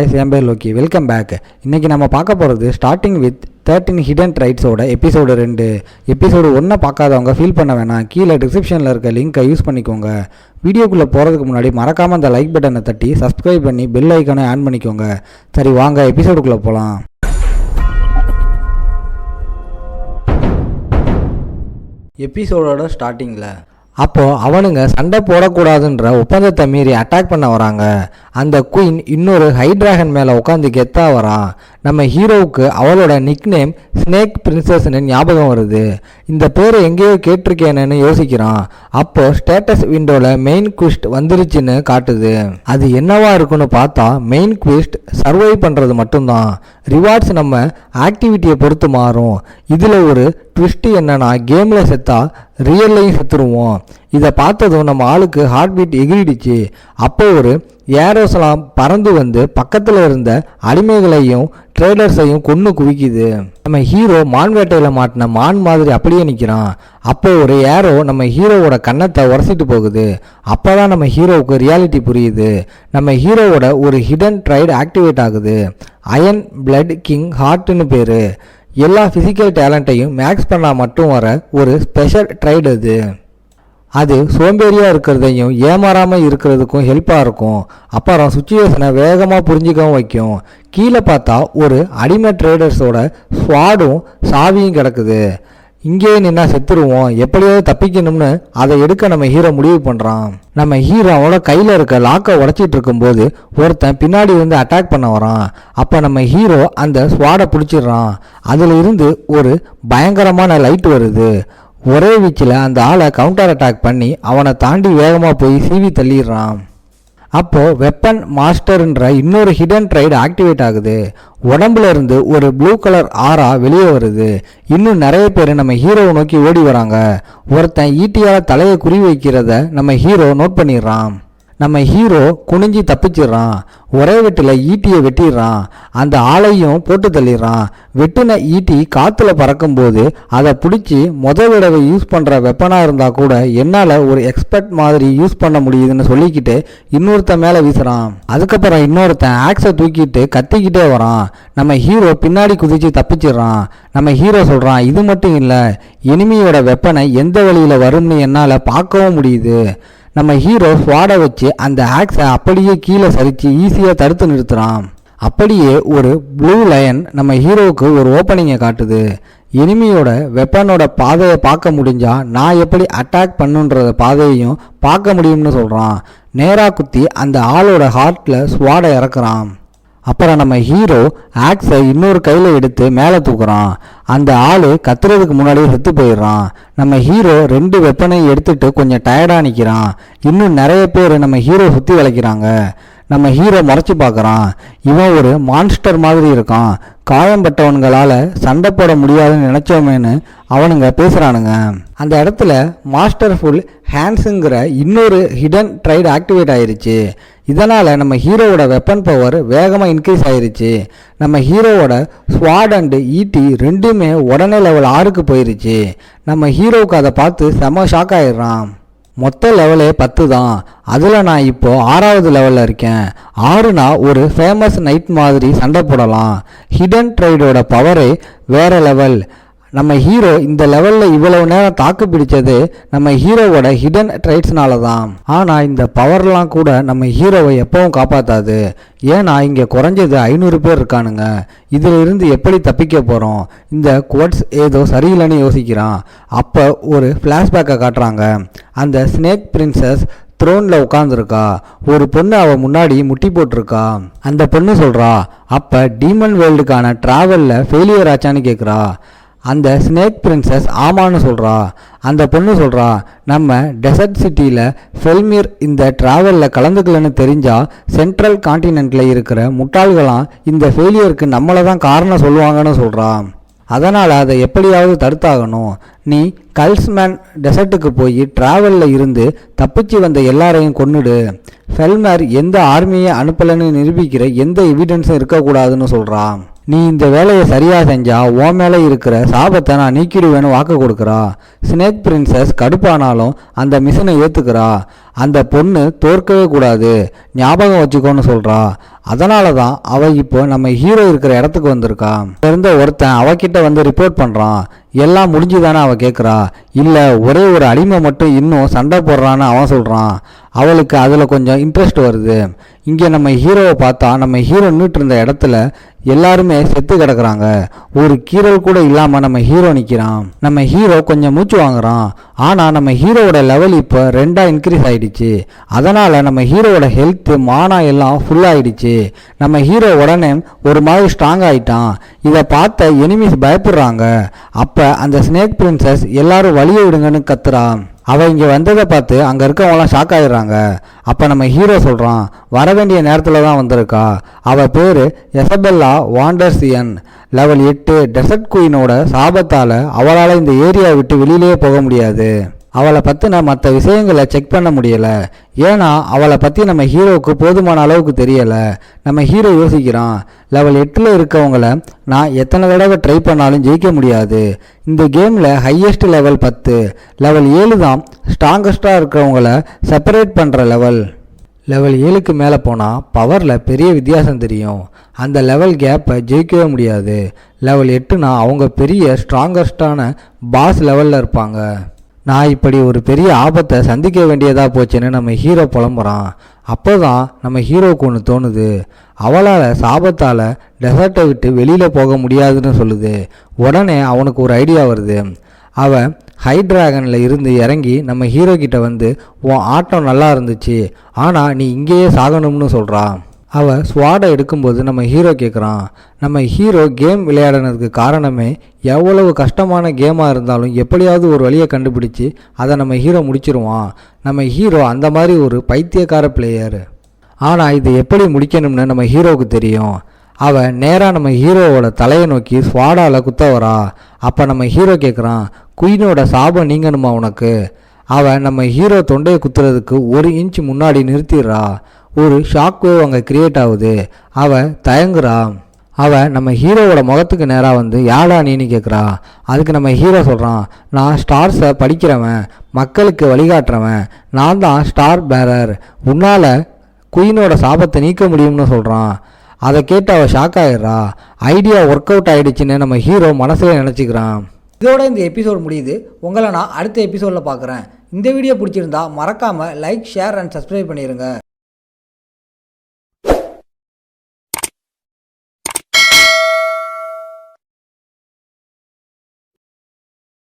Guys, என் பேர் Loki. Welcome back. இன்றைக்கி நம்ம பார்க்க போகிறது ஸ்டார்டிங் வித் 13 ஹிடன் ட்ரைட்ஸோட எபிசோடு 2. எபிசோடு 1 பார்க்காதவங்க ஃபீல் பண்ண வேணாம், கீழே டிஸ்கிரிப்ஷனில் இருக்க லிங்க்கை யூஸ் பண்ணிக்கோங்க. வீடியோக்குள்ளே போகிறதுக்கு முன்னாடி மறக்காமல் அந்த லைக் பட்டனை தட்டி சப்ஸ்கிரைப் பண்ணி பெல் ஐக்கானை ஆன் பண்ணிக்கோங்க. சரி வாங்க எபிசோடுக்குள்ளே போகலாம். எபிசோடோட ஸ்டார்டிங்கில் அப்போது அவனுங்க சண்டை போடக்கூடாதுன்ற ஒப்பந்தத்தை மீறி அட்டாக் பண்ண வராங்க. அந்த குயின் இன்னொரு ஹைட்ராகன் மேலே உட்காந்து கெத்தா வரான். நம்ம ஹீரோவுக்கு அவளோட நிக்நேம் ஸ்னேக் பிரின்சஸ்ன்னு ஞாபகம் வருது. இந்த பேரை எங்கேயோ கேட்டிருக்கேன்னு யோசிக்கிறான். அப்போ ஸ்டேட்டஸ் விண்டோவில் மெயின் குவிஸ்ட் வந்துருச்சுன்னு காட்டுது. அது என்னவா இருக்குன்னு பார்த்தா மெயின் குவிஸ்ட் சர்வை பண்ணுறது மட்டும்தான். ரிவார்ட்ஸ் நம்ம ஆக்டிவிட்டியை பொறுத்து மாறும். இதில் ஒரு ட்விஸ்ட் என்னன்னா, கேமில் செத்தா ரியல்லையும் செத்துருவோம். இதை பார்த்ததும் நம்ம ஆளுக்கு ஹார்ட் பீட் எகிரிடுச்சு. அப்போ ஒரு ஏரோஸ்லாம் பறந்து வந்து பக்கத்தில் இருந்த அடிமைகளையும் ட்ரேடர்ஸையும் கொன்று குவிக்குது. நம்ம ஹீரோ மான் வேட்டையில் மாட்டின மான் மாதிரி அப்படியே நிற்கிறான். அப்போ ஒரு ஏரோ நம்ம ஹீரோவோட கன்னத்தை உரசிட்டு போகுது. அப்போ தான் நம்ம ஹீரோவுக்கு ரியாலிட்டி புரியுது. நம்ம ஹீரோவோட ஒரு ஹிடன் ட்ரைட் ஆக்டிவேட் ஆகுது. அயன் பிளட் கிங் ஹார்ட்னு பேர். எல்லா ஃபிசிக்கல் டேலண்ட்டையும் மேக்ஸ் பண்ணால் மட்டும் வர ஒரு ஸ்பெஷல் ட்ரைடு அது சோம்பேறியாக இருக்கிறதையும் ஏமாறாமல் இருக்கிறதுக்கும் ஹெல்ப்பாக இருக்கும். அப்புறம் சுச்சுவேஷனை வேகமாக புரிஞ்சிக்கவும் வைக்கும். கீழே பார்த்தா ஒரு அடிமை ட்ரேடர்ஸோட ஸ்வாடும் சாவியும் கிடக்குது. இங்கேயே நின்னா செத்துருவோம், எப்படியாவது தப்பிக்கணும்னு அதை எடுக்க நம்ம ஹீரோ முடிவு பண்ணுறான். நம்ம ஹீரோ அவனோட கையில் இருக்க லாக்கை உடச்சிட்டு இருக்கும்போது ஒருத்தன் பின்னாடி இருந்து அட்டாக் பண்ண வரான். அப்போ நம்ம ஹீரோ அந்த ஸ்வாடை பிடிச்சிடுறான். அதில் இருந்து ஒரு பயங்கரமான லைட் வருது. ஒரே வீச்சில் அந்த ஆளை கவுண்டர் அட்டாக் பண்ணி அவனை தாண்டி வேகமாக போய் சீவி தள்ளிடுறான். அப்போது வெப்பன் மாஸ்டர்ன்ற இன்னொரு ஹிடன் ட்ரைடு ஆக்டிவேட் ஆகுது. உடம்புல இருந்து ஒரு ப்ளூ கலர் ஆரா வெளியே வருது. இன்னும் நிறைய பேர் நம்ம ஹீரோவை நோக்கி ஓடி வராங்க. ஒருத்தன் ஈட்டியால் தலையை குறி வைக்கிறத நம்ம ஹீரோ நோட் பண்ணிடுறான். நம்ம ஹீரோ குனிஞ்சி தப்பிச்சிடுறான். ஒரே வெட்டில் ஈட்டியை வெட்டிடுறான். அந்த ஆளையும் போட்டு தள்ளிடுறான். வெட்டின ஈட்டி காற்றுல பறக்கும்போது அதை பிடிச்சி தடவை யூஸ் பண்ணுற வெப்பனாக இருந்தால் கூட என்னால் ஒரு எக்ஸ்பர்ட் மாதிரி யூஸ் பண்ண முடியுதுன்னு சொல்லிக்கிட்டு இன்னொருத்தன் மேலே வீசுகிறான். அதுக்கப்புறம் இன்னொருத்தன் ஆக்ஸை தூக்கிட்டு கத்திக்கிட்டே வரான். நம்ம ஹீரோ பின்னாடி குதிச்சு தப்பிச்சிடுறான். நம்ம ஹீரோ சொல்கிறான், இது மட்டும் இல்லை, எனிமியோட வெப்பனை எந்த வழியில் வரும்னு என்னால் பார்க்கவும் முடியுது. நம்ம ஹீரோ ஸ்வாடை வச்சு அந்த ஆக்ஸை அப்படியே கீழே சரித்து ஈஸியாக தடுத்து நிறுத்துகிறான். அப்படியே ஒரு ப்ளூ லயன் நம்ம ஹீரோவுக்கு ஒரு ஓப்பனிங்கை காட்டுது. எனிமியோட வெப்பனோட பாதையை பார்க்க முடிஞ்சா நான் எப்படி அட்டாக் பண்ணுன்ற பாதையையும் பார்க்க முடியும்னு சொல்கிறான். நேராக குத்தி அந்த ஆளோட ஹார்ட்டில் ஸ்வாடை இறக்குறான். அப்புறம் நம்ம ஹீரோ ஆக்ஸை இன்னொரு கையில் எடுத்து மேலே தூக்குறான். அந்த ஆள் கத்துறதுக்கு முன்னாடியே செத்து போயிடுறான். நம்ம ஹீரோ 2 வெப்பனையும் எடுத்துட்டு கொஞ்சம் டயர்டாக நிற்கிறான். இன்னும் நிறைய பேர் நம்ம ஹீரோ சுற்றி வளைக்கிறாங்க. நம்ம ஹீரோ முறைச்சி பார்க்குறான். இவன் ஒரு மான்ஸ்டர் மாதிரி இருக்கான். காயம்பட்டவன்களால் சண்டை போட முடியாதுன்னு நினச்சோமேனு அவனுங்க பேசுகிறானுங்க. அந்த இடத்துல மாஸ்டர்ஃபுல் ஹேண்ட்ஸுங்கிற இன்னொரு ஹிடன் ட்ரைடு ஆக்டிவேட் ஆயிருச்சு. இதனால் நம்ம ஹீரோவோட வெப்பன் பவர் வேகமாக இன்க்ரீஸ் ஆயிருச்சு. நம்ம ஹீரோவோட ஸ்வாட் அண்டு ஈட்டி ரெண்டுமே உடனே லெவல் 6க்கு போயிருச்சு. நம்ம ஹீரோவுக்கு அதை பார்த்து செம ஷாக் ஆயிடுறான். மொத்த லெவலே 10 தான். அதில் நான் இப்போ 6வது லெவலில் இருக்கேன். 6னா ஒரு ஃபேமஸ் நைட் மாதிரி சண்டை போடலாம். ஹிடன் ட்ரைடோட பவரே வேறு லெவல். நம்ம ஹீரோ இந்த லெவலில் இவ்வளவு நேரம் தாக்கு பிடிச்சது நம்ம ஹீரோவோட ஹிடன் ட்ரைட்ஸ்னால தான். ஆனால் இந்த பவர்லாம் கூட நம்ம ஹீரோவை எப்பவும் காப்பாற்றாது. ஏன்னா இங்கே குறைஞ்சது 500 பேர் இருக்கானுங்க. இதில் இருந்து எப்படி தப்பிக்க போகிறோம்? இந்த குவட்ஸ் ஏதோ சரியில்லைன்னு யோசிக்கிறான். அப்போ ஒரு ஃப்ளாஷ்பேக்கை காட்டுறாங்க. அந்த ஸ்னேக் பிரின்சஸ் த்ரோனில் உட்காந்துருக்கா. ஒரு பொண்ணு அவள் முன்னாடி முட்டி போட்டிருக்கா. அந்த பொண்ணு சொல்கிறா, அப்போ டீமன் வேர்ல்டுக்கான ட்ராவலில் ஃபெயிலியர் ஆச்சான்னு கேட்குறா. அந்த ஸ்னேக் பிரின்சஸ் ஆமான்னு சொல்கிறா. அந்த பொண்ணு சொல்கிறா, நம்ம டெசர்ட் சிட்டியில் ஃபெல்மிர் இந்த ட்ராவலில் கலந்துக்கலன்னு தெரிஞ்சால் சென்ட்ரல் கான்டினென்ட்டில் இருக்கிற முட்டாள்களாம் இந்த ஃபெயிலியருக்கு நம்மளை தான் காரணம் சொல்லுவாங்கன்னு சொல்கிறா. அதனால் அதை எப்படியாவது தடுத்தாகணும். நீ கல்ஸ்மேன் டெசர்ட்டுக்கு போய் ட்ராவலில் இருந்து தப்பிச்சு வந்த எல்லாரையும் கொன்னுடு. ஃபெல்மர் எந்த ஆர்மியை அனுப்பலைன்னு நிரூபிக்கிற எந்த எவிடன்ஸும் இருக்கக்கூடாதுன்னு சொல்கிறான். நீ இந்த வேலையை சரியாக செஞ்சா உன் மேலே இருக்கிற சாபத்தை நான் நீக்கிடுவேன்னு வாக்கு கொடுக்குறா. ஸ்னேக் பிரின்சஸ் கடுப்பானாலும் அந்த மிஷனை ஏற்றுக்கிறா. அந்த பொண்ணு தோற்கவே கூடாது, ஞாபகம் வச்சுக்கோன்னு சொல்கிறா. அதனால தான் அவள் இப்போ நம்ம ஹீரோ இருக்கிற இடத்துக்கு வந்திருக்கா. இருந்த ஒருத்தன் அவகிட்ட வந்து ரிப்போர்ட் பண்ணுறான். எல்லாம் முடிஞ்சுதானே அவள் கேட்குறா. இல்லை, ஒரே ஒரு அடிமை மட்டும் இன்னும் சண்டை போடுறான்னு அவன் சொல்கிறான். அவளுக்கு அதில் கொஞ்சம் இன்ட்ரெஸ்ட் வருது. இங்கே நம்ம ஹீரோவை பார்த்தா நம்ம ஹீரோ நின்றுட்டு இருந்த இடத்துல எல்லாருமே செத்து கிடக்குறாங்க. ஒரு கீரல் கூட இல்லாமல் நம்ம ஹீரோ நிற்கிறான். நம்ம ஹீரோ கொஞ்சம் மூச்சு வாங்குறான். ஆனால் நம்ம ஹீரோவோட லெவல் இப்போ 2 இன்க்ரீஸ் ஆகிடுச்சு. அதனால் நம்ம ஹீரோவோட ஹெல்த்து மானா எல்லாம் ஃபுல்லாகிடுச்சு. நம்ம ஹீரோ உடனே ஒரு மாதிரி ஸ்ட்ராங் ஆகிட்டான். இதை பார்த்த எனிமீஸ் பயப்படுறாங்க. அப்போ அந்த ஸ்னேக் பிரின்சஸ் எல்லாரும் வழியை விடுங்கன்னு கத்துறான். அவள் இங்கே வந்ததை பார்த்து அங்கே இருக்கவங்களாம் ஷாக் ஆகிடுறாங்க. அப்போ நம்ம ஹீரோ சொல்கிறான், வர வேண்டிய நேரத்தில் தான் வந்திருக்கா. அவள் பேர் எசபெல்லா வாண்டர்சியன், லெவல் 8 டெசர்ட் குயினோட சாபத்தால் அவளால் இந்த ஏரியாவை விட்டு வெளியிலேயே போக முடியாது. அவளை பற்றின மற்ற விஷயங்களை செக் பண்ண முடியலை. ஏன்னா அவளை பற்றி நம்ம ஹீரோவுக்கு போதுமான அளவுக்கு தெரியலை. நம்ம ஹீரோ யோசிக்கிறான், லெவல் 8 இருக்கவங்கள நான் எத்தனை தடவை ட்ரை பண்ணாலும் ஜெயிக்க முடியாது. இந்த கேமில் ஹையஸ்ட் லெவல் 10, லெவல் 7 தான் ஸ்ட்ராங்கஸ்டாக இருக்கிறவங்கள செப்பரேட் பண்ணுற லெவல். லெவல் 7க்கு மேலே போனால் பவரில் பெரிய வித்தியாசம் தெரியும். அந்த லெவல் கேப்பை ஜெயிக்கவே முடியாது. லெவல் 8னா அவங்க பெரிய ஸ்ட்ராங்கஸ்டான பாஸ் லெவலில் இருப்பாங்க. நான் இப்படி ஒரு பெரிய ஆபத்தை சந்திக்க வேண்டியதாக போச்சுன்னு நம்ம ஹீரோ புலம்புறான். அப்போ தான் நம்ம ஹீரோவுக்கு ஒன்று தோணுது. அவளால் சாபத்தால் டெசர்ட்டை விட்டு வெளியில் போக முடியாதுன்னு சொல்லுது. உடனே அவனுக்கு ஒரு ஐடியா வருது. அவன் ஹை டிராகனில் இருந்து இறங்கி நம்ம ஹீரோ கிட்ட வந்து, உன் ஆட்டம் நல்லா இருந்துச்சு, ஆனால் நீ இங்கேயே சாகணும்னு சொல்கிறான். அவள் ஸ்வாடை எடுக்கும்போது நம்ம ஹீரோ கேட்குறான். நம்ம ஹீரோ கேம் விளையாடினதுக்கு காரணமே எவ்வளவு கஷ்டமான கேமாக இருந்தாலும் எப்படியாவது ஒரு வழியை கண்டுபிடிச்சி அதை நம்ம ஹீரோ முடிச்சிருவான். நம்ம ஹீரோ அந்த மாதிரி ஒரு பைத்தியக்கார பிளேயர். ஆனால் இதை எப்படி முடிக்கணும்னு நம்ம ஹீரோவுக்கு தெரியும். அவள் நேராக நம்ம ஹீரோவோட தலையை நோக்கி ஸ்வாடால் குத்த வரா. அப்போ நம்ம ஹீரோ கேட்குறான், குயினோட சாபம் நீங்கணுமா உனக்கு? அவள் நம்ம ஹீரோ தொண்டையை குத்துறதுக்கு 1 இன்ச் முன்னாடி நிறுத்திடுறா. ஒரு ஷாக் வேவ் அங்கே கிரியேட் ஆகுது. அவள் தயங்குறா. அவள் நம்ம ஹீரோவோட முகத்துக்கு நேராக வந்து, யாரா நீன்னு கேட்குறா. அதுக்கு நம்ம ஹீரோ சொல்கிறான், நான் ஸ்டார்ஸை படிக்கிறவன், மக்களுக்கு வழிகாட்டுறவன், நான் தான் ஸ்டார் பேரர், உன்னால் குயினோட சாபத்தை நீக்க முடியும்னு சொல்கிறான். அதை கேட்டு அவள் ஷாக் ஆகிடுறா. ஐடியா ஒர்க் அவுட் ஆகிடுச்சின்னு நம்ம ஹீரோ மனசில் நினச்சிக்கிறான். இதோட இந்த எபிசோட் முடியுது. உங்களை நான் அடுத்த எபிசோடில் பார்க்குறேன். இந்த வீடியோ பிடிச்சிருந்தா மறக்காமல் லைக், ஷேர் அண்ட் சப்ஸ்கிரைப் பண்ணிடுங்க.